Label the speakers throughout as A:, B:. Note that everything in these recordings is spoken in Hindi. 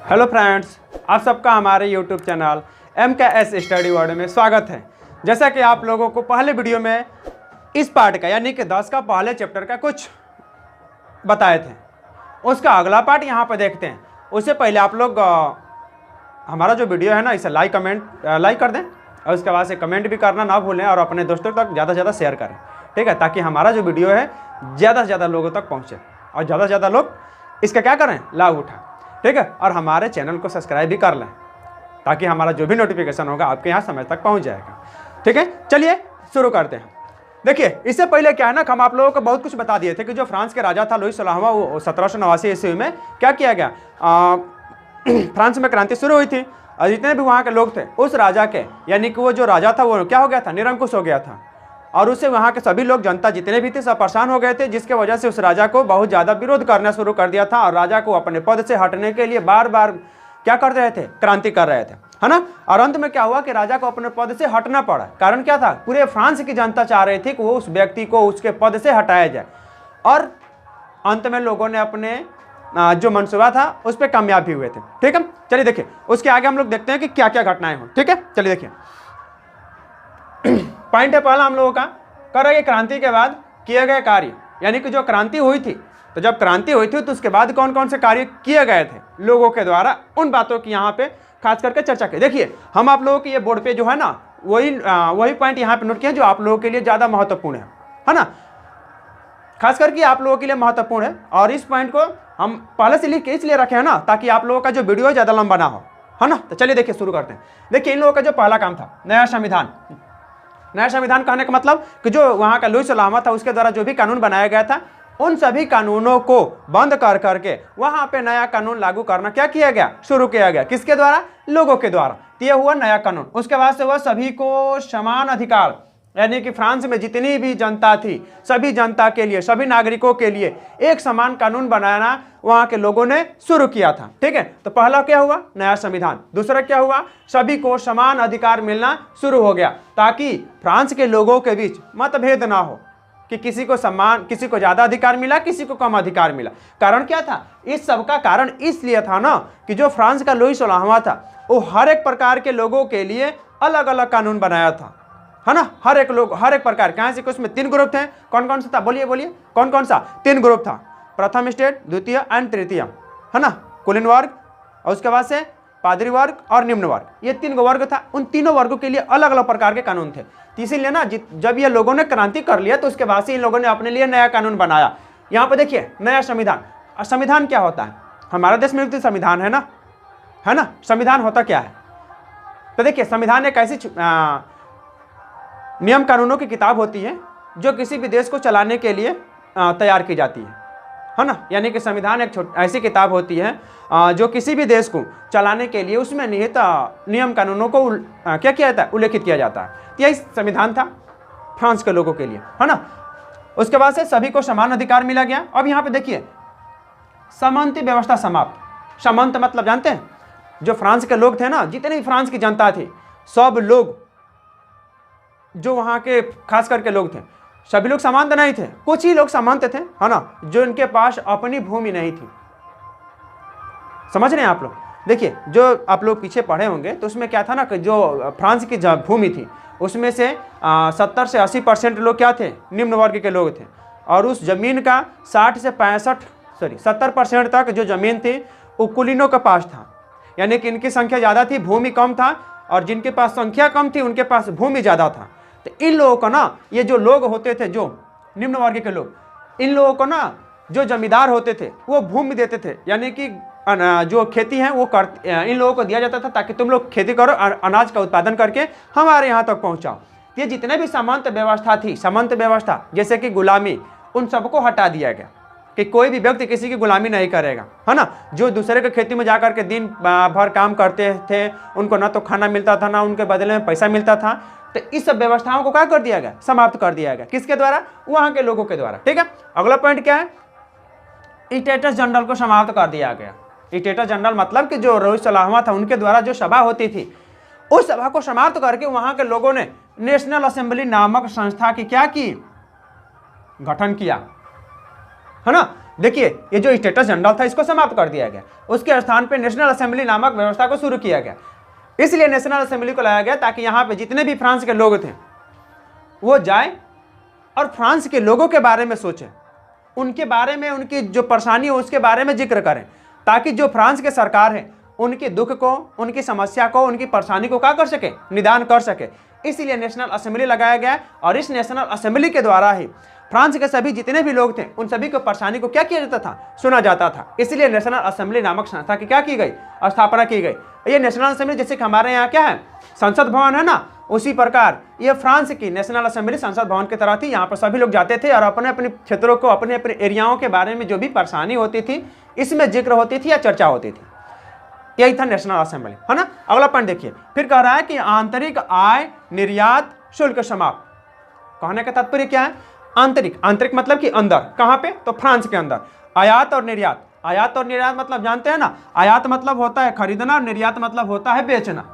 A: हेलो फ्रेंड्स, आप सबका हमारे YouTube channel MKS study world में स्वागत है। जैसा कि आप लोगों को पहले वीडियो में इस पार्ट का यानी कि 10 का पहले चैप्टर का कुछ बताए थे, उसका अगला पार्ट यहाँ पर देखते हैं। उससे पहले आप लोग हमारा जो वीडियो है ना, इसे लाइक कर दें और उसके बाद से कमेंट भी करना ना भूलें और अपने दोस्तों तक ज़्यादा से ज़्यादा शेयर करें, ठीक है, ताकि हमारा जो वीडियो है ज़्यादा से ज़्यादा लोगों तक पहुँचे और ज़्यादा से ज़्यादा लोग इसका क्या करें, लाभ उठाएं, ठीक है। और हमारे चैनल को सब्सक्राइब भी कर लें ताकि हमारा जो भी नोटिफिकेशन होगा आपके यहाँ समय तक पहुँच जाएगा, ठीक है। चलिए शुरू करते हैं। देखिए, इससे पहले क्या है ना, हम आप लोगों को बहुत कुछ बता दिए थे कि जो फ्रांस के राजा था लुई 16वां, वो 1789 ईस्वी में क्या किया गया, फ्रांस में क्रांति शुरू हुई थी और जितने भी वहाँ के लोग थे उस राजा के, यानी कि वो जो राजा था वो क्या हो गया था, निरंकुश हो गया था और उससे वहाँ के सभी लोग, जनता जितने भी थे, सब परेशान हो गए थे, जिसके वजह से उस राजा को बहुत ज़्यादा विरोध करना शुरू कर दिया था और राजा को अपने पद से हटने के लिए बार बार क्या कर रहे थे, क्रांति कर रहे थे, है ना। और अंत में क्या हुआ कि राजा को अपने पद से हटना पड़ा। कारण क्या था, पूरे फ्रांस की जनता चाह रही थी कि वो उस व्यक्ति को उसके पद से हटाया जाए और अंत में लोगों ने अपने जो मनसूबा था उस पर कामयाब भी हुए थे, ठीक है। चलिए देखिए, उसके आगे हम लोग देखते हैं कि क्या क्या घटनाएं हो, ठीक है। चलिए देखिए, पॉइंट है पहला हम लोगों का, करेंगे क्रांति के बाद किए गए कार्य, यानी कि जो क्रांति हुई थी, तो जब क्रांति हुई थी तो उसके बाद कौन कौन से कार्य किए गए थे लोगों के द्वारा, उन बातों की यहाँ पे खास करके चर्चा की। देखिए, हम आप लोगों की ये बोर्ड पे जो है ना, वही पॉइंट यहाँ पे नोट किया जो आप लोगों के लिए ज़्यादा महत्वपूर्ण है ना, खास करके आप लोगों के लिए महत्वपूर्ण है। और इस पॉइंट को हम पहले से लिख के इसलिए रखे हैं ना, ताकि आप लोगों का जो वीडियो है ज़्यादा लंबा ना हो, है ना। तो चलिए देखिए, शुरू करते हैं। देखिए, इन लोगों का जो पहला काम था, नया संविधान। नया संविधान कहने का मतलब कि जो वहाँ का लुई 16वां था उसके द्वारा जो भी कानून बनाया गया था, उन सभी कानूनों को बंद कर करके वहाँ पे नया कानून लागू करना क्या किया गया, शुरू किया गया। किसके द्वारा, लोगों के द्वारा। ये हुआ नया कानून। उसके बाद से हुआ सभी को समान अधिकार, यानी कि फ्रांस में जितनी भी जनता थी, सभी जनता के लिए, सभी नागरिकों के लिए एक समान कानून बनाना वहाँ के लोगों ने शुरू किया था, ठीक है। तो पहला क्या हुआ, नया संविधान। दूसरा क्या हुआ, सभी को समान अधिकार मिलना शुरू हो गया, ताकि फ्रांस के लोगों के बीच मतभेद ना हो कि किसी को किसी को ज़्यादा अधिकार मिला, किसी को कम अधिकार मिला। कारण क्या था, इस सब का कारण इसलिए था ना कि जो फ्रांस का लुई 16वां था वो हर एक प्रकार के लोगों के लिए अलग अलग कानून बनाया था, है ना। हर एक प्रकार कहाँ से, उसमें 3 ग्रुप थे। कौन कौन सा था, बोलिए बोलिए, कौन कौन सा, 3 ग्रुप था। प्रथम स्टेट, द्वितीय एंड तृतीय, है ना, कुलीन वर्ग, और उसके बाद से पादरी वर्ग और निम्न वर्ग। ये 3 वर्ग था। उन तीनों वर्गों के लिए अलग अलग प्रकार के कानून थे। इसीलिए ना, जब ये लोगों ने क्रांति कर लिया तो उसके बाद से इन लोगों ने अपने लिए नया कानून बनाया। यहाँ पे देखिए, नया संविधान। और संविधान क्या होता है, हमारे देश में भी संविधान है ना। संविधान होता क्या है, तो देखिए, संविधान एक ऐसी नियम कानूनों की किताब होती है जो किसी भी देश को चलाने के लिए तैयार की जाती है ना। यानी कि संविधान एक ऐसी किताब होती है जो किसी भी देश को चलाने के लिए उसमें निहित नियम कानूनों को क्या किया जाता है, उल्लेखित किया जाता है। तो यही संविधान था फ्रांस के लोगों के लिए, है ना। उसके बाद से सभी को समान अधिकार मिला गया। अब यहाँ पे देखिए, सामंती व्यवस्था समाप्त। सामंत मतलब जानते हैं, जो फ्रांस के लोग थे ना, जितनी भी फ्रांस की जनता थी, सब लोग जो वहाँ के खास करके लोग थे, सभी लोग समानता नहीं थे। कुछ ही लोग समानते थे, है ना, जो इनके पास अपनी भूमि नहीं थी। समझ रहे हैं आप लोग। देखिए, जो आप लोग पीछे पढ़े होंगे तो उसमें क्या था ना कि जो फ्रांस की भूमि थी उसमें से 70 से 80% लोग क्या थे, निम्न वर्ग के लोग थे। और उस जमीन का 70% तक जो जमीन थी वो कुलीनों के पास था। यानी कि इनकी संख्या ज़्यादा थी, भूमि कम था, और जिनके पास संख्या कम थी उनके पास भूमि ज़्यादा था। तो इन लोगों को ना, ये जो लोग होते थे, जो निम्न वर्ग के लोग, इन लोगों को ना जो जमींदार होते थे वो भूमि देते थे। यानी कि जो खेती है वो इन लोगों को दिया जाता था, ताकि तुम लोग खेती करो, अनाज का उत्पादन करके हमारे यहाँ तक पहुँचाओ। ये जितने भी सामंत व्यवस्था थी, सामंत व्यवस्था जैसे कि गुलामी, उन सबको हटा दिया गया कि कोई भी व्यक्ति किसी की गुलामी नहीं करेगा, है ना। जो दूसरे के खेती में जाकर के दिन भर काम करते थे, उनको ना तो खाना मिलता था, ना उनके बदले में पैसा मिलता था। तो इस सब व्यवस्थाओं को क्या कर दिया गया, समाप्त कर दिया गया। किसके द्वारा, वहाँ के लोगों के द्वारा, ठीक है। अगला पॉइंट क्या है, स्टेटस जनरल को समाप्त कर दिया गया। स्टेटस जनरल मतलब कि जो लुई 16वां था उनके द्वारा जो सभा होती थी, उस सभा को समाप्त करके वहाँ के लोगों ने नेशनल असेंबली नामक संस्था की क्या की, गठन किया, है ना। देखिए ये जो स्टेटस जनरल था इसको समाप्त कर दिया गया, उसके स्थान पे नेशनल असेंबली नामक व्यवस्था को शुरू किया गया। इसलिए नेशनल असेंबली को लाया गया ताकि यहाँ पे जितने भी फ्रांस के लोग थे वो जाए और फ्रांस के लोगों के बारे में सोचें, उनके बारे में, उनकी जो परेशानी हो उसके बारे में जिक्र करें, ताकि जो फ्रांस के सरकार है उनके दुख को, उनकी समस्या को, उनकी परेशानी को क्या कर सके, निदान कर सके। इसीलिए नेशनल असेंबली लगाया गया और इस नेशनल असेंबली के द्वारा ही फ्रांस के सभी जितने भी लोग थे उन सभी को परेशानी को क्या किया जाता था, सुना जाता था। इसलिए नेशनल असेंबली नामक संस्था की क्या की गई, स्थापना की गई। ये नेशनल असेंबली जैसे कि हमारे यहाँ क्या है, संसद भवन है ना, उसी प्रकार ये फ्रांस की नेशनल असेंबली संसद भवन की तरह थी। यहाँ पर सभी लोग जाते थे और अपने अपने क्षेत्रों को, अपने अपने एरियाओं के बारे में जो भी परेशानी होती थी इसमें जिक्र होती थी या चर्चा होती थी। यही था नेशनल असेंबली, है ना। अगला पॉइंट देखिए, फिर कह रहा है कि आंतरिक आय निर्यात शुल्क समाप्त। कहने का तात्पर्य क्या है, आंतरिक, आंतरिक मतलब कि अंदर, कहाँ पे, तो फ्रांस के अंदर। आयात और निर्यात, आयात और निर्यात मतलब जानते हैं ना, आयात मतलब होता है खरीदना और निर्यात मतलब होता है बेचना,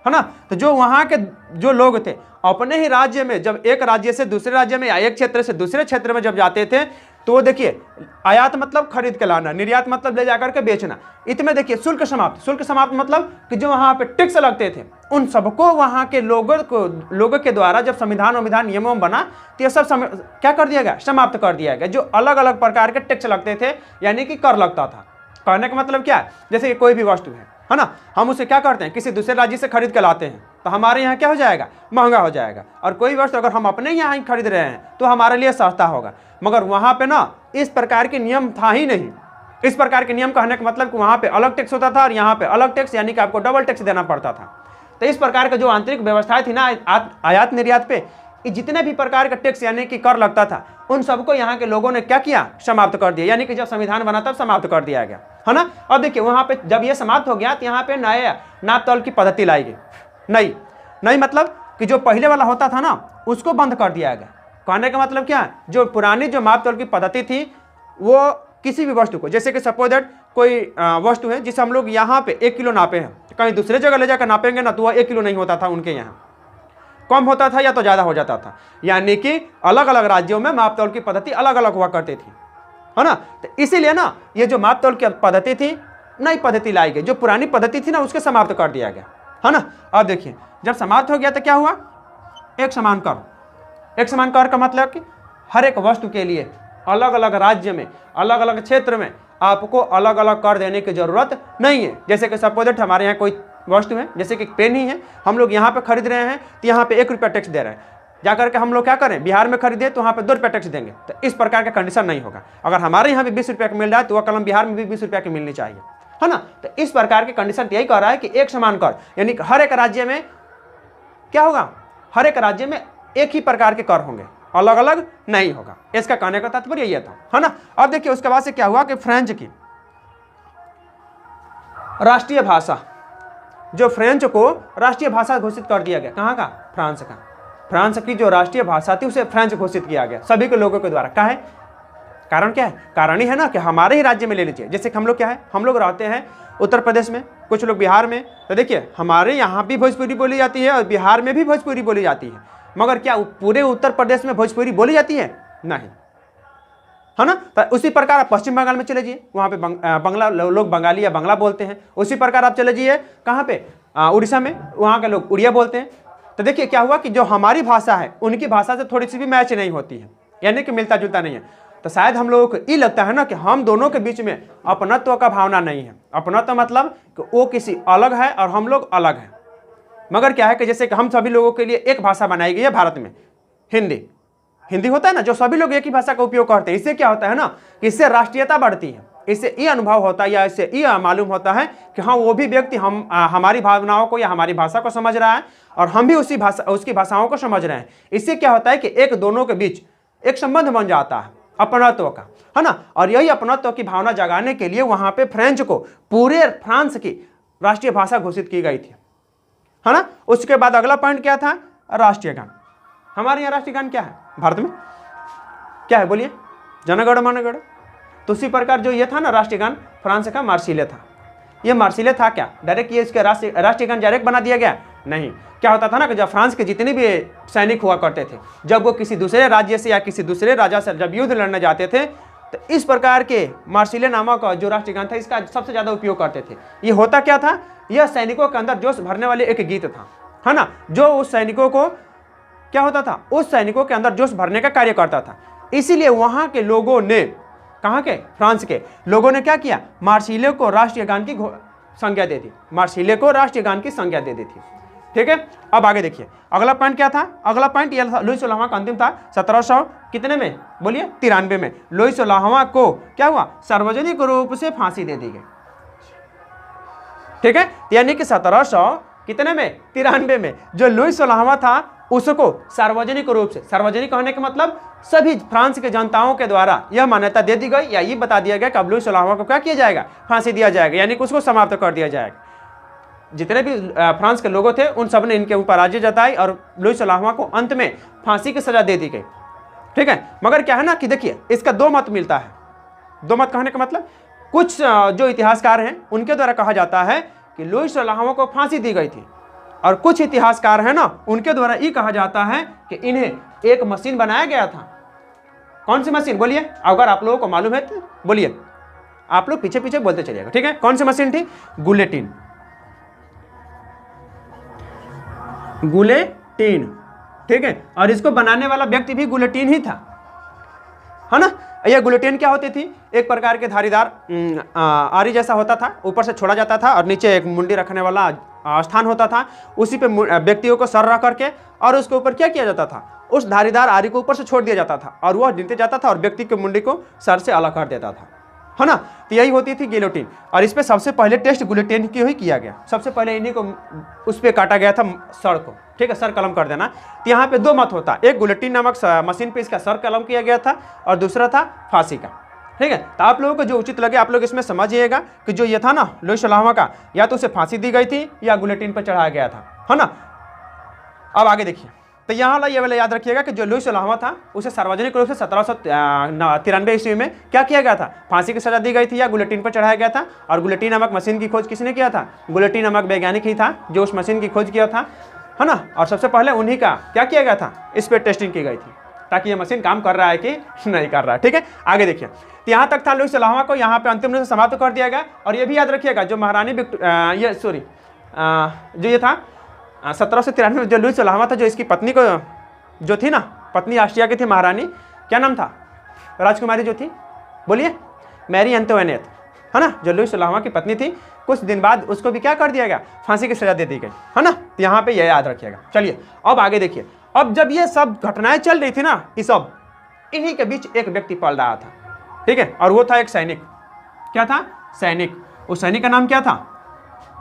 A: है ना। तो जो वहाँ के जो लोग थे अपने ही राज्य में, जब एक राज्य से दूसरे राज्य में या एक क्षेत्र से दूसरे क्षेत्र में जब जाते थे तो देखिए आयात मतलब खरीद के लाना, निर्यात मतलब ले जाकर के बेचना। इतने देखिए शुल्क समाप्त, शुल्क समाप्त मतलब कि जो वहाँ पे टैक्स लगते थे उन सबको वहाँ के लोगों के द्वारा जब संविधान नियमों बना तो ये सब क्या कर दिया गया, समाप्त कर दिया गया। जो अलग अलग प्रकार के टैक्स लगते थे यानी कि कर लगता था। कहने का मतलब क्या है, जैसे कि कोई भी वस्तु है ना, हम उसे क्या करते हैं, किसी दूसरे राज्य से खरीद के लाते हैं तो हमारे यहाँ क्या हो जाएगा, महंगा हो जाएगा। और कोई वस्तु अगर हम अपने यहाँ ही खरीद रहे हैं तो हमारे लिए सस्ता होगा। मगर वहाँ पे ना इस प्रकार के नियम था ही नहीं। इस प्रकार के नियम कहने का मतलब कि वहाँ पे अलग टैक्स होता था और यहाँ पे अलग टैक्स, यानी कि आपको डबल टैक्स देना पड़ता था। तो इस प्रकार का जो आंतरिक व्यवस्थाएं थी ना आयात निर्यात पे, जितने भी प्रकार का टैक्स यानी कि कर लगता था उन सबको यहाँ के लोगों ने क्या किया, समाप्त कर दिया। यानी कि जब संविधान बना तब समाप्त कर दिया गया, है ना। अब देखिए वहाँ पे जब ये समाप्त हो गया तो यहाँ पे नया नाप तौल की पद्धति लाई गई। नई मतलब कि जो पहले वाला होता था ना उसको बंद कर दिया गया। कहने का मतलब क्या है, जो पुरानी जो माप तौल की पद्धति थी वो किसी भी वस्तु को, जैसे कि सपोज दैट कोई वस्तु है जिसे हम लोग यहाँ पे 1 किलो नापे हैं, कहीं दूसरे जगह ले जाकर नापेंगे ना तो वह 1 किलो नहीं होता था, उनके यहाँ कम होता था या तो ज़्यादा हो जाता था। यानी कि अलग अलग राज्यों में माप तौल की पद्धति अलग अलग हुआ करती थी, है ना। तो इसीलिए ना ये जो माप तौल की पद्धति थी, नई पद्धति लाई गई। जो पुरानी पद्धति थी ना उसके समाप्त कर दिया गया, है ना। अब देखिए जब समाप्त हो गया तो क्या हुआ, एक समान कर। एक समान कर का मतलब कि हर एक वस्तु के लिए अलग अलग राज्य में, अलग अलग क्षेत्र में आपको अलग अलग कर देने की जरूरत नहीं है। जैसे कि सपोज दैट हमारे यहाँ कोई वस्तु है, जैसे कि पेन ही है, हम लोग यहाँ पे खरीद रहे हैं तो यहाँ पे 1 रुपया टैक्स दे रहे हैं। जाकर के हम लोग क्या करें, बिहार में खरीदे तो वहाँ पे 2 रुपया टैक्स देंगे। तो इस प्रकार का कंडीशन नहीं होगा। अगर हमारे यहाँ भी 20 रुपया का मिल रहा है तो वह कलम बिहार में भी 20 रुपया की मिलनी चाहिए, है ना। तो इस प्रकार के कंडीशन यही कह रहा है कि एक समान कर, यानी हर एक राज्य में क्या होगा, हर एक राज्य में एक ही प्रकार के कर होंगे, अलग अलग नहीं होगा। इसका कहने का तात्पर्य यह था, है ना। अब देखिए उसके बाद से क्या हुआ कि फ्रेंच की राष्ट्रीय भाषा, जो फ्रेंच को राष्ट्रीय भाषा घोषित कर दिया गया। कहाँ का, फ्रांस का। फ्रांस की जो राष्ट्रीय भाषा थी उसे फ्रेंच घोषित किया गया सभी के लोगों के द्वारा। क्या है कारण, क्या है कारण ही है ना कि हमारे ही राज्य में ले लीजिए। जैसे कि हम लोग क्या है, हम लोग रहते हैं उत्तर प्रदेश में, कुछ लोग बिहार में, तो देखिए हमारे यहाँ भी भोजपुरी बोली जाती है और बिहार में भी भोजपुरी बोली जाती है। मगर क्या पूरे उत्तर प्रदेश में भोजपुरी बोली जाती है, नहीं, है ना। तो उसी प्रकार आप पश्चिम बंगाल में चले जाइए, वहाँ पे बंगला लोग बंगाली या बांग्ला बोलते हैं। उसी प्रकार आप चले जाइए कहाँ पे, उड़ीसा में, वहाँ के लोग उड़िया बोलते हैं। तो देखिए क्या हुआ कि जो हमारी भाषा है उनकी भाषा से थोड़ी सी भी मैच नहीं होती है, यानी कि मिलता जुलता नहीं है। तो शायद हम लोगों को ये लगता है ना कि हम दोनों के बीच में अपनत्व का भावना नहीं है। अपनत्व मतलब कि वो किसी अलग है और हम लोग अलग हैं। मगर क्या है कि जैसे कि हम सभी लोगों के लिए एक भाषा बनाई गई है भारत में, हिंदी होता है ना, जो सभी लोग एक ही भाषा का उपयोग करते हैं। इससे क्या होता है ना, इससे राष्ट्रीयता बढ़ती है। इससे ये अनुभव होता है या इससे ये मालूम होता है कि हाँ वो भी व्यक्ति हमारी भावनाओं को या हमारी भाषा को समझ रहा है और हम भी उसकी भाषाओं को समझ रहे हैं। इससे क्या होता है कि एक दोनों के बीच एक संबंध बन जाता है अपनत्व का, है ना। और यही अपनत्व की भावना जगाने के लिए वहां पे फ्रेंच को पूरे फ्रांस की राष्ट्रीय भाषा घोषित की गई थी, है ना। उसके बाद अगला पॉइंट क्या था, राष्ट्रीय गान। हमारे यहाँ राष्ट्रीय गान क्या है भारत में, क्या है बोलिए, जनगण मनगण। तो उसी प्रकार जो ये था ना राष्ट्रीय गान, फ्रांस का मार्सिले था। ये मार्सिले था क्या, डायरेक्ट ये इसके राष्ट्रीय गान डायरेक्ट बना दिया गया, नहीं। क्या होता था ना कि जब फ्रांस के जितने भी सैनिक हुआ करते थे, जब वो किसी दूसरे राज्य से या किसी दूसरे राजा से जब युद्ध लड़ने जाते थे तो इस प्रकार के मार्सिले नामक जो राष्ट्रगान था इसका सबसे ज़्यादा उपयोग करते थे। ये होता क्या था, यह सैनिकों के अंदर जोश भरने वाले एक गीत था, है ना, जो उस सैनिकों को क्या होता था, उस सैनिकों के अंदर जोश भरने का कार्य करता था। इसीलिए वहाँ के लोगों ने, कहाँ के, फ्रांस के लोगों ने क्या किया, मार्सिले को राष्ट्रीय गान की संज्ञा दे दी, मार्सिले को राष्ट्रीय गान की संज्ञा दे दी थी। ठीक है, अब आगे देखिए अगला पॉइंट क्या था। अगला पॉइंट ये लुई 16वां का अंतिम था 1700 कितने में, बोलिए 93 में लुई 16वां को क्या हुआ, सार्वजनिक रूप से फांसी दे दी गई। ठीक है, यानी कि 1700 कितने में, 93 में जो लुई 16वां था उसको सार्वजनिक रूप से, सार्वजनिक होने का मतलब सभी फ्रांस के जनताओं के द्वारा यह मान्यता दे दी गई या ये बता दिया गया कि अब लुई 16वां को क्या किया जाएगा, फांसी दिया जाएगा, यानी कि उसको समाप्त कर दिया जाएगा। जितने भी फ्रांस के लोगों थे उन सब ने इनके ऊपर राजी जताई और लुई 16वां को अंत में फांसी की सजा दे दी गई। ठीक है, मगर क्या है ना कि देखिए इसका दो मत मिलता है। दो मत कहने का मतलब कुछ जो इतिहासकार हैं उनके द्वारा कहा जाता है कि लुई 16वां को फांसी दी गई थी, और कुछ इतिहासकार हैं ना उनके द्वारा ये कहा जाता है कि इन्हें एक मशीन बनाया गया था। कौन सी मशीन, बोलिए, अगर आप लोगों को मालूम है तो बोलिए, आप लोग पीछे पीछे बोलते चलिएगा। ठीक है, कौन सी मशीन थी, गुलेटिन, गुलेटिन। ठीक है, और इसको बनाने वाला व्यक्ति भी गुलेटिन ही था, है ना। यह गुलेटिन क्या होती थी, एक प्रकार के धारीदार आरी जैसा होता था, ऊपर से छोड़ा जाता था और नीचे एक मुंडी रखने वाला स्थान होता था, उसी पे व्यक्तियों को सर रख करके और उसके ऊपर क्या किया जाता था, उस धारीदार आरी को ऊपर से छोड़ दिया जाता था और वह नीचे जाता था और व्यक्ति के मुंडी को सर से अलग कर देता था, है ना। तो यही होती थी गिलोटिन, और इस पे सबसे पहले टेस्ट गुलेटिन की ही किया गया। सबसे पहले इन्हीं को उस पर काटा गया था सर को। ठीक है, सर कलम कर देना। तो यहाँ पे दो मत होता, एक गुलेटिन नामक मशीन पे इसका सर कलम किया गया था और दूसरा था फांसी का। ठीक है, तो आप लोगों को जो उचित लगे आप लोग इसमें समझिएगा कि जो ये था ना लुई 16वां का, या तो उसे फांसी दी गई थी या गुलेटिन पर चढ़ाया गया था, है ना। अब आगे देखिए, तो यहाँ ये वाला याद रखिएगा कि जो लुई 16वां था उसे सार्वजनिक रूप से 1793 ईस्वी में क्या किया गया था, फांसी की सजा दी गई थी या गुलेटिन पर चढ़ाया गया था। और गुलेटिन नामक मशीन की खोज किसने किया था, गुलेटिन नामक वैज्ञानिक ही था जो उस मशीन की खोज किया था, है ना। और सबसे पहले उन्हीं का क्या किया गया था, इस पर टेस्टिंग की गई थी ताकि ये मशीन काम कर रहा है कि नहीं कर रहा है। ठीक है, आगे देखिए, तो यहाँ तक था लुई 16वां को यहाँ पे अंतिम रूप से समाप्त कर दिया गया। और ये भी याद रखिएगा जो महारानी जो ये था 1793 में जो लुई 16वां था, जो इसकी पत्नी को जो थी ना, पत्नी ऑस्ट्रिया की थी महारानी, क्या नाम था, राजकुमारी जो थी, बोलिए, मैरी एंटोइनेट, है ना, जो लुई 16वां की पत्नी थी। कुछ दिन बाद उसको भी क्या कर दिया गया, फांसी की सजा दे दी गई, है ना। तो यहाँ पे यह याद रखिएगा। चलिए अब आगे देखिए, अब जब ये सब घटनाएं चल रही थी ना, ये सब इन्हीं के बीच एक व्यक्ति पल रहा था। ठीक है, और वो था एक सैनिक। क्या था, सैनिक। उस सैनिक का नाम क्या था,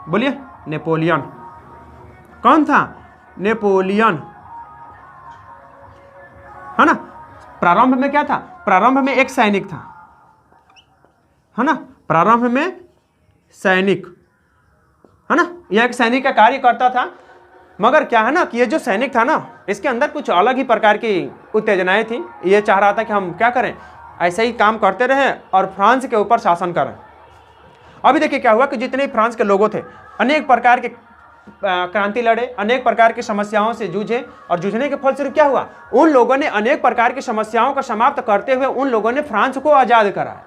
A: बोलिए, नेपोलियन। कौन था, नेपोलियन, है ना। प्रारंभ में क्या था, प्रारंभ में एक सैनिक था, है ना, प्रारंभ में सैनिक, है ना, यह एक सैनिक का कार्य करता था। मगर क्या है ना कि ये जो सैनिक था ना, इसके अंदर कुछ अलग ही प्रकार की उत्तेजनाएं थी। ये चाह रहा था कि हम क्या करें, ऐसे ही काम करते रहें और फ्रांस के ऊपर शासन करें। अभी देखिए क्या हुआ कि जितने फ्रांस के लोगों थे अनेक प्रकार के क्रांति लड़े, अनेक प्रकार की समस्याओं से जूझे, और जूझने के फलस्वरूप क्या हुआ, उन लोगों ने अनेक प्रकार की समस्याओं को समाप्त करते हुए उन लोगों ने फ्रांस को आज़ाद कराया।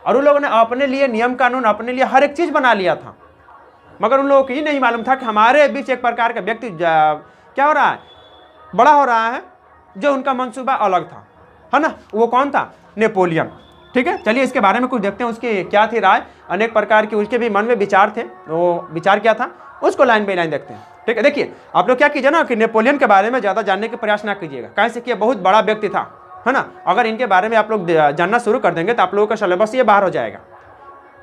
A: और उन लोगों ने अपने लिए नियम कानून, अपने लिए हर एक चीज़ बना लिया था। मगर उन लोगों को ये नहीं मालूम था कि हमारे बीच एक प्रकार का व्यक्ति क्या हो रहा है, बड़ा हो रहा है, जो उनका मंसूबा अलग था, है ना। वो कौन था, नेपोलियन। ठीक है, चलिए इसके बारे में कुछ देखते हैं, उसकी क्या थी राय। अनेक प्रकार की उसके भी मन में विचार थे, वो विचार क्या था उसको लाइन बाई लाइन देखते हैं। ठीक है, देखिए आप लोग क्या कीजिए ना कि नेपोलियन के बारे में ज़्यादा जानने के प्रयास ना कीजिएगा, कैसे कि ये बहुत बड़ा व्यक्ति था, है ना। अगर इनके बारे में आप लोग जानना शुरू कर देंगे तो आप लोगों का सिलेबस ये बाहर हो जाएगा,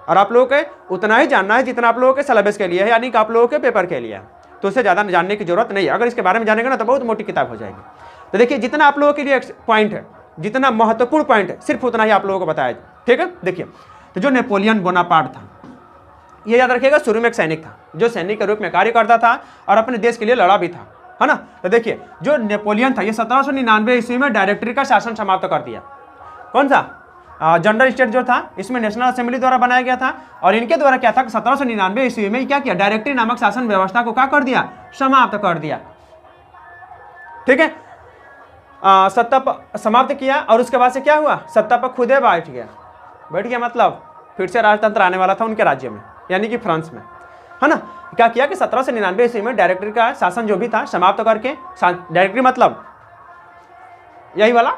A: और आप लोगों को उतना ही जानना है जितना आप लोगों के सिलेबस के लिए है, यानी कि आप लोगों के पेपर के लिए है। तो उससे ज़्यादा जानने की जरूरत नहीं है। अगर इसके बारे में जानेंगे ना तो बहुत मोटी किताब हो जाएगी। तो देखिए जितना आप लोगों के लिए पॉइंट है, जितना महत्वपूर्ण पॉइंट है, सिर्फ उतना ही आप लोगों को बताया। ठीक है, देखिए तो जो नेपोलियन बोनापार्ट था, ये याद रखिएगा, शुरू में एक सैनिक था जो सैनिक के रूप में कार्य करता था और अपने देश के लिए लड़ा भी था, है ना। तो देखिए जो नेपोलियन था, ये 1799 ईस्वी में डायरेक्टरी का शासन समाप्त कर दिया। कौन सा, जनरल स्टेट जो था, इसमें नेशनल असेंबली द्वारा बनाया गया था। और इनके द्वारा क्या था कि 1799 ईस्वी में क्या किया, डायरेक्टरी नामक शासन व्यवस्था को क्या कर दिया, समाप्त कर दिया। ठीक है, सत्ता पर समाप्त किया और उसके बाद से क्या हुआ, सत्ता पर खुदे बैठ गया मतलब फिर से राजतंत्र आने वाला था उनके राज्य में, यानी कि फ्रांस में, है ना। क्या किया कि 1799 ईस्वी में डायरेक्टरी का शासन जो भी था समाप्त करके, डायरेक्टरी मतलब यही वाला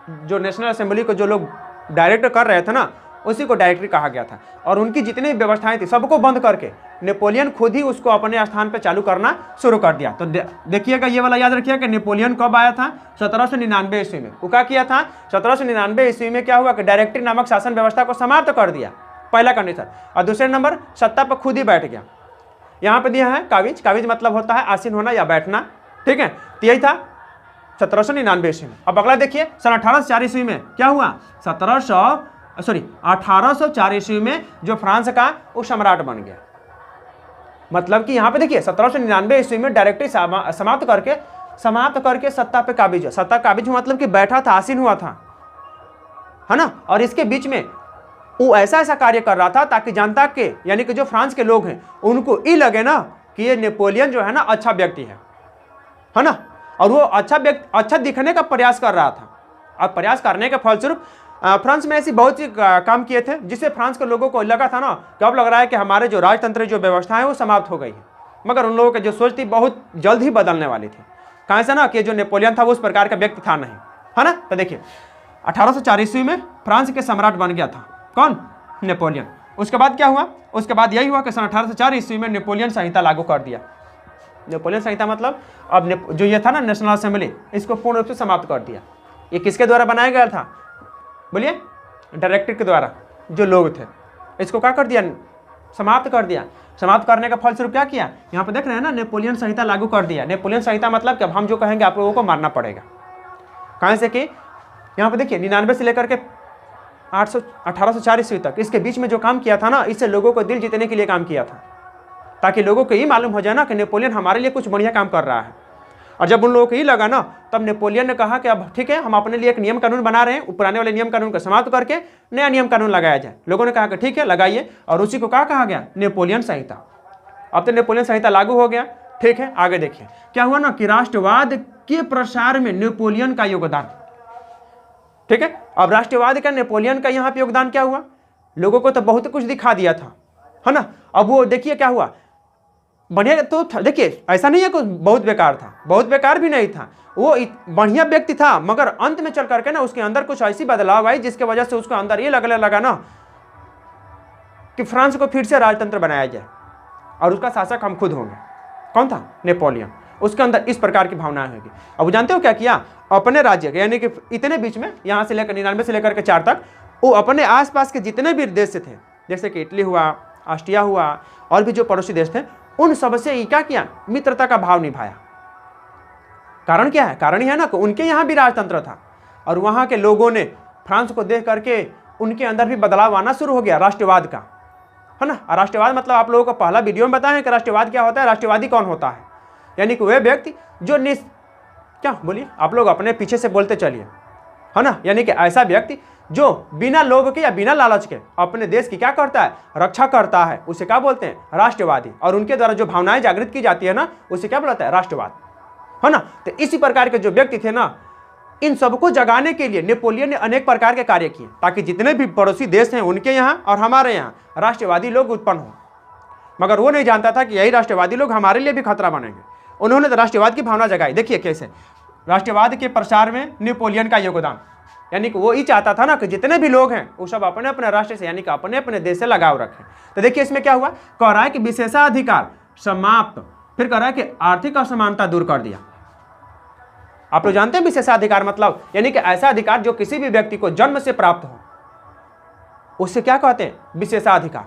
A: जो नेशनल असेंबली को जो लोग डायरेक्ट कर रहे थे ना, उसी को डायरेक्टरी कहा गया था। और उनकी जितनी भी व्यवस्थाएं थी सबको बंद करके नेपोलियन खुद ही उसको अपने स्थान पे चालू करना शुरू कर दिया। तो देखिएगा ये वाला याद रखिएगा कि नेपोलियन कब आया था, 1799 ईस्वी में। वो क्या किया था, 1799 ईस्वी में क्या हुआ कि डायरेक्टरी नामक शासन व्यवस्था को समाप्त कर दिया, पहला कंडीशन। और दूसरे नंबर, सत्ता पर खुद ही बैठ गया। यहाँ पे दिया है काबिज, काबिज मतलब होता है आसीन होना या बैठना, ठीक है। तो यही था 1799 ईस्वी में। अब अगला देखिए, सन 1804 ईस्वी में क्या हुआ, 1804 ईस्वी में जो फ्रांस का वो सम्राट बन गया। मतलब कि यहाँ पे देखिए 1799 ईस्वी में डायरेक्टरी समाप्त करके सत्ता पे काबिज, सत्ता काबिज मतलब कि बैठा था, आसीन हुआ था, है ना। और इसके बीच में वो ऐसा कार्य कर रहा था ताकि जनता के, यानी कि जो फ्रांस के लोग हैं, उनको ये लगे ना कि ये नेपोलियन जो है ना अच्छा व्यक्ति है ना। और वो अच्छा दिखने का प्रयास कर रहा था। और प्रयास करने के फलस्वरूप फ्रांस में ऐसी बहुत सी काम किए थे जिससे फ्रांस के लोगों को लगा था ना कि अब लग रहा है कि हमारे जो राजतंत्र जो व्यवस्था है वो समाप्त हो गई है। मगर उन लोगों की जो सोच थी बहुत जल्द ही बदलने वाली थी। कहाँ से ना कि जो नेपोलियन था वो उस प्रकार का व्यक्ति था नहीं, है ना। तो देखिए 1804 ईस्वी में फ्रांस के सम्राट बन गया था कौन, नेपोलियन। उसके बाद क्या हुआ, उसके बाद यही हुआ कि सन 1804 ईस्वी में नेपोलियन संहिता लागू कर दिया। नेपोलियन संहिता मतलब अब जो ये था ना नेशनल असेंबली, इसको पूर्ण रूप से समाप्त कर दिया। ये किसके द्वारा बनाया गया था, बोलिए, डायरेक्टरी के द्वारा जो लोग थे, इसको क्या कर दिया, समाप्त कर दिया। समाप्त करने का फलस्वरूप क्या किया, यहाँ पे देख रहे हैं ना, नेपोलियन संहिता लागू कर दिया। नेपोलियन संहिता मतलब कि अब हम जो कहेंगे आप लोगों को मानना पड़ेगा। कहाँ से कि यहाँ पे देखिए 99 से लेकर के 1804 ईस्वी तक, इसके बीच में जो काम किया था ना, इससे लोगों को दिल जीतने के लिए काम किया था, ताकि लोगों को ये मालूम हो जाए ना कि नेपोलियन हमारे लिए कुछ बढ़िया काम कर रहा है। और जब उन लोगों को ये लगा ना, तब नेपोलियन ने कहा कि अब ठीक है, हम अपने लिए एक नियम कानून बना रहे हैं, पुराने वाले नियम कानून को समाप्त करके नया नियम कानून लगाया जाए। लोगों ने कहा कि ठीक है लगाइए, और उसी को क्या कहा गया, नेपोलियन संहिता। अब तो नेपोलियन संहिता लागू हो गया, ठीक है। आगे देखिए क्या हुआ ना कि राष्ट्रवाद के प्रसार में नेपोलियन का योगदान, ठीक है। अब राष्ट्रवाद का नेपोलियन का यहाँ पे योगदान क्या हुआ, लोगों को तो बहुत कुछ दिखा दिया था, है ना। अब वो देखिए क्या हुआ, बढ़िया तो देखिए ऐसा नहीं है कि बहुत बेकार था, बहुत बेकार भी नहीं था, वो बढ़िया व्यक्ति था। मगर अंत में चल करके ना उसके अंदर कुछ ऐसी बदलाव आई जिसके वजह से उसको अंदर ये लगने लगा ना कि फ्रांस को फिर से राजतंत्र बनाया जाए और उसका शासक हम खुद होंगे। कौन था, नेपोलियन। उसके अंदर इस प्रकार की भावनाएं होगी। अब जानते हो क्या किया, अपने राज्य के, यानी कि इतने बीच में यहाँ से लेकर 99 से लेकर के 4 तक, वो अपने आसपास के जितने भी देश से थे, जैसे कि इटली हुआ, ऑस्ट्रिया हुआ, और भी जो पड़ोसी देश थे, उन सबसे क्या किया, मित्रता का भाव निभाया। कारण क्या है, कारण यह है ना कि उनके यहाँ भी राजतंत्र था और वहाँ के लोगों ने फ्रांस को देख करके उनके अंदर भी बदलाव आना शुरू हो गया राष्ट्रवाद का, है ना। राष्ट्रवाद मतलब आप लोगों को पहला वीडियो में बताया कि राष्ट्रवाद क्या होता है, राष्ट्रवादी कौन होता है, यानी कि वह व्यक्ति जो क्या बोलिए, आप लोग अपने पीछे से बोलते चलिए, है ना। यानी कि ऐसा व्यक्ति जो बिना लोभ के या बिना लालच के अपने देश की क्या करता है, रक्षा करता है, उसे क्या बोलते हैं, राष्ट्रवादी। और उनके द्वारा जो भावनाएं जागृत की जाती है ना, उसे क्या बोलता है, राष्ट्रवाद, है ना। तो इसी प्रकार के जो व्यक्ति थे ना, इन सबको जगाने के लिए नेपोलियन ने अनेक प्रकार के कार्य किए ताकि जितने भी पड़ोसी देश हैं उनके यहाँ और हमारे यहाँ राष्ट्रवादी लोग उत्पन्न हो। मगर वो नहीं जानता था कि यही राष्ट्रवादी लोग हमारे लिए भी खतरा बनेंगे। उन्होंने तो राष्ट्रवाद की भावना जगाई। देखिए कैसे राष्ट्रवाद के प्रसार में नेपोलियन का योगदान, यानी कि वो ही चाहता था ना कि जितने भी लोग हैं वो सब अपने अपने राष्ट्र से, यानी कि अपने अपने देश से लगाव रखें। तो देखिए इसमें क्या हुआ, कह रहा है कि विशेषाधिकार समाप्त, फिर कह रहा है कि आर्थिक असमानता दूर कर दिया। आप लोग जानते हैं विशेषाधिकार मतलब, यानी कि ऐसा अधिकार जो किसी भी व्यक्ति को जन्म से प्राप्त हो, उससे क्या कहते हैं, विशेषाधिकार।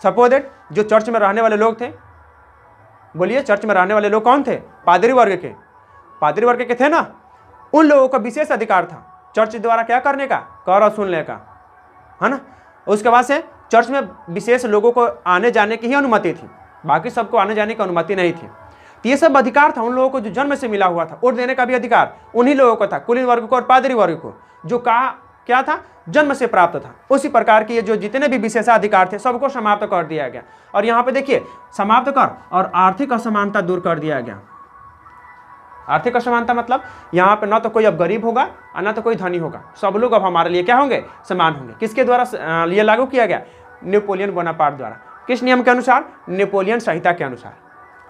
A: सपोज दैट जो चर्च में रहने वाले लोग थे, बोलिए चर्च में रहने वाले लोग कौन थे, पादरी वर्ग के, पादरी वर्ग के थे ना, उन लोगों का विशेष अधिकार था चर्च द्वारा क्या करने का, कर सुनने का, है ना। उसके बाद से चर्च में विशेष लोगों को आने जाने की ही अनुमति थी, बाकी सबको आने जाने की अनुमति नहीं थी। तो ये सब अधिकार था उन लोगों को जो जन्म से मिला हुआ था। वोट देने का भी अधिकार उन्हीं लोगों को था, कुलीन वर्ग को और पादरी वर्ग को, जो क्या था, जन्म से प्राप्त था। उसी प्रकार के ये जो जितने भी विशेषाधिकार थे सबको समाप्त कर दिया गया। और यहाँ पे देखिए समाप्त कर और आर्थिक असमानता दूर कर दिया गया। आर्थिक असमानता मतलब यहाँ पे ना तो कोई अब गरीब होगा और ना तो कोई धनी होगा, सब लोग अब हमारे लिए क्या होंगे, समान होंगे। किसके द्वारा ये लागू किया गया, नेपोलियन बोनापार्ट द्वारा। किस नियम के अनुसार, नेपोलियन संहिता के अनुसार।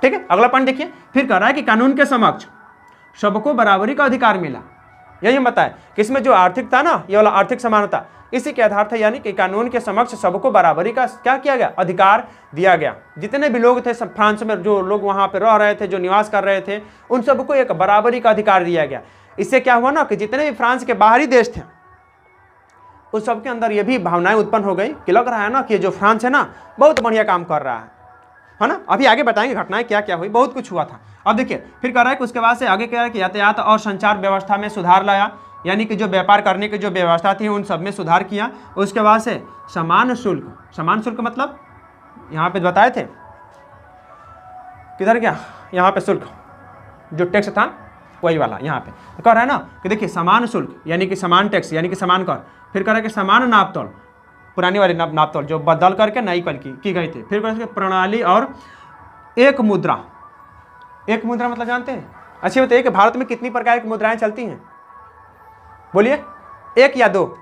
A: ठीक है, अगला पॉइंट देखिए, फिर कह रहा है कि कानून के समक्ष सबको बराबरी का अधिकार मिला। यही बताए कि इसमें जो आर्थिक था ना, ये वाला आर्थिक समानता इसी के आधार था, यानी कि कानून के समक्ष सबको बराबरी का क्या किया गया, अधिकार दिया गया। जितने भी लोग थे फ्रांस में, जो लोग वहां पे रह रहे थे, जो निवास कर रहे थे, उन सबको एक बराबरी का अधिकार दिया गया। इससे क्या हुआ ना कि जितने भी फ्रांस के बाहरी देश थे उस सबके अंदर ये भी भावनाएं उत्पन्न हो गई कि लग रहा है ना कि जो फ्रांस है ना बहुत बढ़िया काम कर रहा है ना। अभी आगे बताएंगे घटनाएं क्या क्या हुई, बहुत कुछ हुआ था। अब देखिए फिर कह रहा है कि उसके बाद से आगे कह रहा है कि यातायात और संचार व्यवस्था में सुधार लाया, यानी कि जो व्यापार करने की जो व्यवस्था थी उन सब में सुधार किया। उसके बाद से समान शुल्क मतलब यहाँ पे बताए थे, किधर गया, यहाँ पे शुल्क जो टैक्स था वही वाला यहाँ पे तो कह रहा है ना कि देखिए समान शुल्क यानी कि समान टैक्स यानी कि समान कर। फिर कह रहा है कि समान नापतोल, पुरानी वाली नापतोल जो बदल करके नई कल की गई थी। फिर कह रहा है प्रणाली और एक मुद्रा मतलब जानते हैं, अच्छी बताइए कि भारत में कितनी प्रकार की मुद्राएं चलती हैं, बोलिए, एक या दो?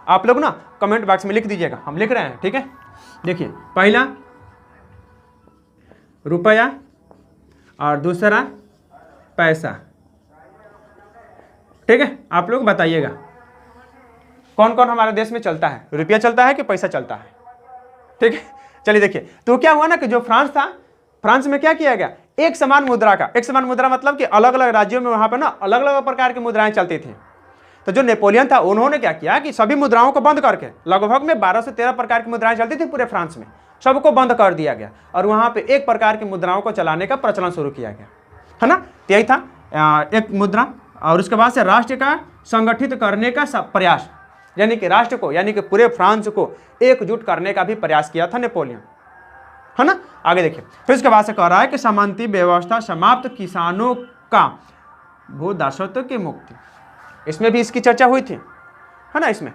A: आप लोग ना कमेंट बॉक्स में लिख दीजिएगा, हम लिख रहे हैं। ठीक है, देखिए पहला रुपया और दूसरा पैसा। ठीक है, आप लोग बताइएगा कौन कौन हमारे देश में चलता है, रुपया चलता है कि पैसा चलता है। ठीक है, चलिए देखिए तो क्या हुआ ना कि जो फ्रांस था, फ्रांस में क्या किया गया, एक समान मुद्रा मतलब कि अलग अलग राज्यों में वहां पर ना अलग अलग प्रकार की मुद्राएं चलती थी। तो जो नेपोलियन था उन्होंने क्या किया कि सभी मुद्राओं को बंद करके, लगभग में 12 से 13 प्रकार की मुद्राएं चलती थी पूरे फ्रांस में, सबको बंद कर दिया गया और वहां पे एक प्रकार की मुद्राओं को चलाने का प्रचलन शुरू किया गया, है ना। तो यही था एक मुद्रा। और उसके बाद से राष्ट्र का संगठित करने का प्रयास, यानी कि राष्ट्र को यानी कि पूरे फ्रांस को एकजुट करने का भी प्रयास किया था नेपोलियन, है ना। आगे देखिए फिर उसके बाद से कह रहा है कि सामंती व्यवस्था समाप्त, किसानों का भू दासत्व की मुक्ति, इसमें भी इसकी चर्चा हुई थी, है ना। इसमें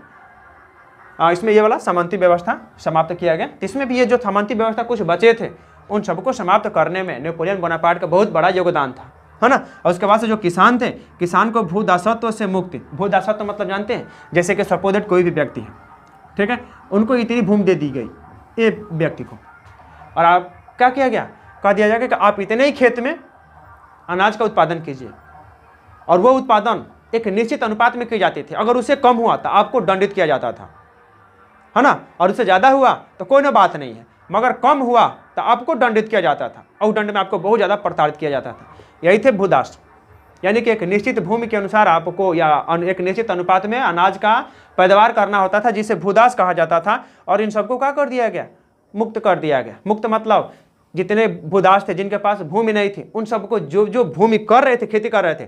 A: ये वाला सामंती व्यवस्था समाप्त किया गया। इसमें भी ये जो सामंती व्यवस्था कुछ बचे थे उन सबको समाप्त करने में नेपोलियन बोनापार्ट का बहुत बड़ा योगदान था, है ना। और उसके बाद से जो किसान थे, किसान को भू दासत्व से मुक्ति, भू दासत्व मतलब जानते हैं, जैसे कि सपोजेट कोई भी व्यक्ति है, ठीक है, उनको इतनी भूमि दे दी गई ये व्यक्ति को, और आप क्या किया गया, कह दिया जाएगा कि आप इतने ही खेत में अनाज का उत्पादन कीजिए, और वो उत्पादन एक निश्चित अनुपात में की जाती थी। अगर उससे कम हुआ तो आपको दंडित किया जाता था, है ना, और उससे ज़्यादा हुआ तो कोई ना बात नहीं है, मगर कम हुआ तो आपको दंडित किया जाता था और दंड में आपको बहुत ज़्यादा प्रताड़ित किया जाता था। यही थे भूदास, यानी कि एक निश्चित भूमि के अनुसार आपको या एक निश्चित अनुपात में अनाज का पैदावार करना होता था, जिसे भूदास कहा जाता था। और इन सबको क्या कर दिया गया, मुक्त कर दिया गया। मुक्त मतलब जितने भूदास थे जिनके पास भूमि नहीं थी, उन सबको जो भूमि कर रहे थे, खेती कर रहे थे,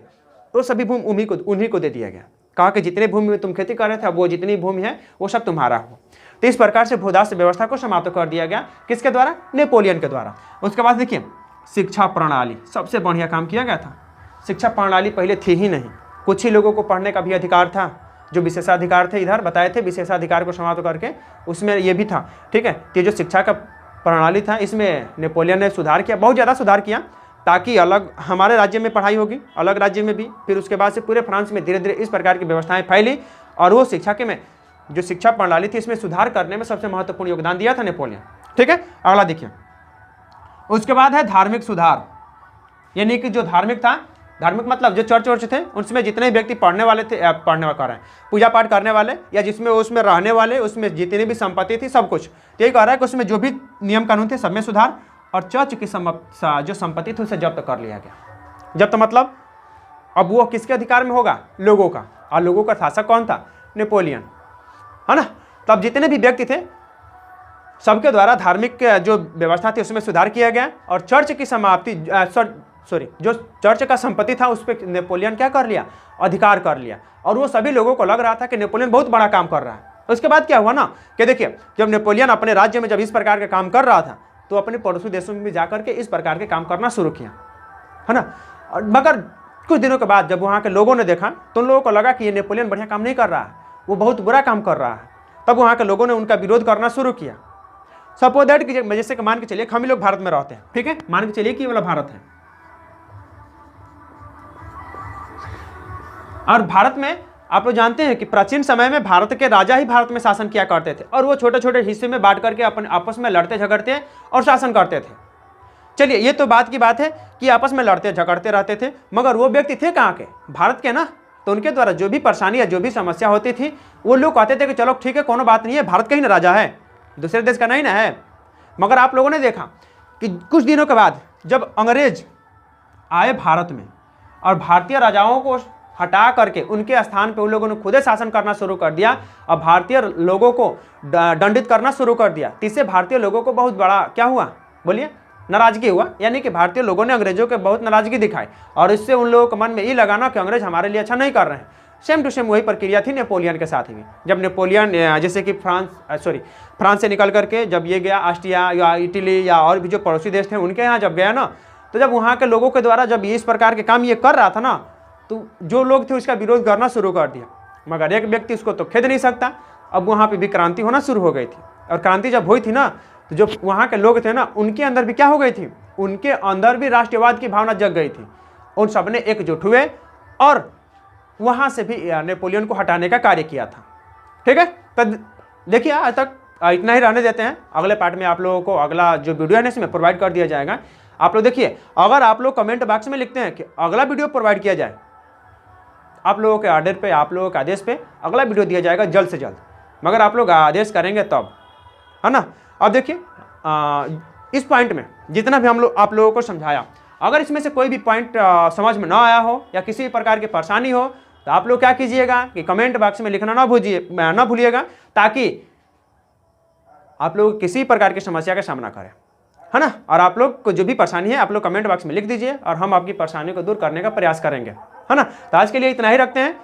A: तो सभी भूमि उन्हीं को दे दिया गया। कहा कि जितने भूमि में तुम खेती कर रहे थे, अब वो जितनी भूमि है वो सब तुम्हारा हो। तो इस प्रकार से भूदास व्यवस्था को समाप्त कर दिया गया, किसके द्वारा, नेपोलियन के द्वारा। उसके बाद देखिए शिक्षा प्रणाली, सबसे बढ़िया काम किया गया था। शिक्षा प्रणाली पहले थी ही नहीं, कुछ ही लोगों को पढ़ने का भी अधिकार था, जो विशेषाधिकार थे इधर बताए थे, विशेषाधिकार को समाप्त करके उसमें ये भी था। ठीक है, तो जो शिक्षा का प्रणाली था इसमें नेपोलियन ने सुधार किया, बहुत ज़्यादा सुधार किया, ताकि अलग हमारे राज्य में पढ़ाई होगी, अलग राज्य में भी। फिर उसके बाद से पूरे फ्रांस में धीरे धीरे इस प्रकार की व्यवस्थाएं फैली, और वो शिक्षा के में जो शिक्षा प्रणाली थी इसमें सुधार करने में सबसे महत्वपूर्ण योगदान दिया था नेपोलियन। ठीक है, अगला देखिए, उसके बाद है धार्मिक सुधार, यानी कि जो धार्मिक था, धार्मिक मतलब जो चर्च वर्च थे उसमें जितने व्यक्ति पढ़ने वाले थे, पूजा पाठ करने वाले, या जिसमें उसमें रहने वाले, उसमें जितनी भी संपत्ति थी सब कुछ, तो ये कह रहा है कि उसमें जो भी नियम कानून थे सब में सुधार। और चर्च की जो संपत्ति थी उसे जब्त कर लिया गया। जब्त मतलब अब वो किसके अधिकार में होगा, लोगों का, और लोगों का शासक कौन था, नेपोलियन, है ना। तब जितने भी व्यक्ति थे सबके द्वारा धार्मिक जो व्यवस्था थी उसमें सुधार किया गया, और चर्च की समाप्ति जो चर्च का संपत्ति था उस पर नेपोलियन क्या कर लिया, अधिकार कर लिया। और वो सभी लोगों को लग रहा था कि नेपोलियन बहुत बड़ा काम कर रहा है। उसके बाद क्या हुआ ना कि देखिए, जब नेपोलियन अपने राज्य में जब इस प्रकार का काम कर रहा था तो अपने पड़ोसी देशों में भी जाकर के इस प्रकार के काम करना शुरू किया, है ना। मगर कुछ दिनों के बाद जब वहाँ के लोगों ने देखा तो उन लोगों को लगा कि ये नेपोलियन बढ़िया काम नहीं कर रहा है, वो बहुत बुरा काम कर रहा है। तब वहाँ के लोगों ने उनका विरोध करना शुरू किया। सपोज दैट कि जैसे कि मान के चलिए हम ही लोग भारत में रहते हैं, ठीक है, मान के चलिए कि ये वाला भारत है, और भारत में आप लोग जानते हैं कि प्राचीन समय में भारत के राजा ही भारत में शासन किया करते थे और वो छोटे छोटे हिस्से में बांट करके अपन आपस में लड़ते झगड़ते और शासन करते थे। चलिए ये तो बात की बात है कि आपस में लड़ते झगड़ते रहते थे, मगर वो व्यक्ति थे कहाँ के? भारत के ना। तो उनके द्वारा जो भी परेशानी या जो भी समस्या होती थी वो लोग कहते थे कि चलो ठीक है, कोनो बात नहीं है, भारत का ही ना राजा है, दूसरे देश का नहीं ना है। मगर आप लोगों ने देखा कि कुछ दिनों के बाद जब अंग्रेज आए भारत में और भारतीय राजाओं को हटा करके उनके स्थान पे उन लोगों ने खुद शासन करना शुरू कर दिया और भारतीय लोगों को दंडित करना शुरू कर दिया। इससे भारतीय लोगों को बहुत बड़ा क्या हुआ, बोलिए, नाराजगी हुआ। यानी कि भारतीय लोगों ने अंग्रेजों के बहुत नाराजगी दिखाई और इससे उन लोगों के मन में ये लगाना कि अंग्रेज हमारे लिए अच्छा नहीं कर रहे हैं। सेम टू सेम वही प्रक्रिया थी नेपोलियन के साथ भी। जब नेपोलियन जैसे कि फ्रांस से निकल करके जब ये गया ऑस्ट्रिया या इटली या और भी जो पड़ोसी देश थे उनके यहाँ जब गया ना, तो जब वहाँ के लोगों के द्वारा जब ये इस प्रकार के काम ये कर रहा था ना, तो जो लोग थे उसका विरोध करना शुरू कर दिया। मगर एक व्यक्ति उसको तो खेद नहीं सकता। अब वहाँ पे भी क्रांति होना शुरू हो गई थी और क्रांति जब हुई थी ना, तो जो वहाँ के लोग थे ना उनके अंदर भी क्या हो गई थी, उनके अंदर भी राष्ट्रवाद की भावना जग गई थी। उन सब ने एकजुट हुए और वहाँ से भी नेपोलियन को हटाने का कार्य किया था। ठीक है, तो देखिए आज तक इतना ही रहने देते हैं। अगले पार्ट में आप लोगों को अगला जो वीडियो है इसमें प्रोवाइड कर दिया जाएगा। आप लोग देखिए, अगर आप लोग कमेंट बॉक्स में लिखते हैं कि अगला वीडियो प्रोवाइड किया जाए, आप लोगों के ऑर्डर पे, आप लोगों के आदेश पे अगला वीडियो दिया जाएगा जल्द से जल्द। मगर आप लोग आदेश करेंगे तब, है ना। अब देखिए इस पॉइंट में जितना भी आप लोगों को समझाया, अगर इसमें से कोई भी पॉइंट समझ में ना आया हो या किसी प्रकार की परेशानी हो तो आप लोग क्या कीजिएगा कि कमेंट बॉक्स में लिखना ना भूलिएगा, ताकि आप लोग किसी प्रकार की समस्या का सामना करें, है ना। और आप लोग को जो भी परेशानी है आप लोग कमेंट बॉक्स में लिख दीजिए और हम आपकी परेशानी को दूर करने का प्रयास करेंगे, है ना। तो आज के लिए इतना ही रखते हैं।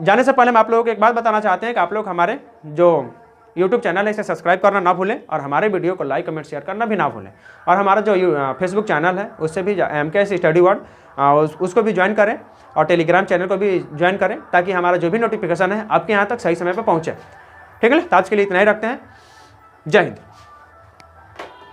A: जाने से पहले हम आप लोगों को एक बात बताना चाहते हैं कि आप लोग हमारे जो YouTube चैनल है इसे सब्सक्राइब करना ना भूलें और हमारे वीडियो को लाइक कमेंट शेयर करना भी ना भूलें। और हमारा जो फेसबुक चैनल है उससे भी MKS स्टडी वर्ल्ड उसको भी ज्वाइन करें और टेलीग्राम चैनल को भी ज्वाइन करें, ताकि हमारा जो भी नोटिफिकेशन है आपके यहाँ तक सही समय पर पहुँचे। ठीक है, तो आज के लिए इतना ही रखते हैं। जय हिंद।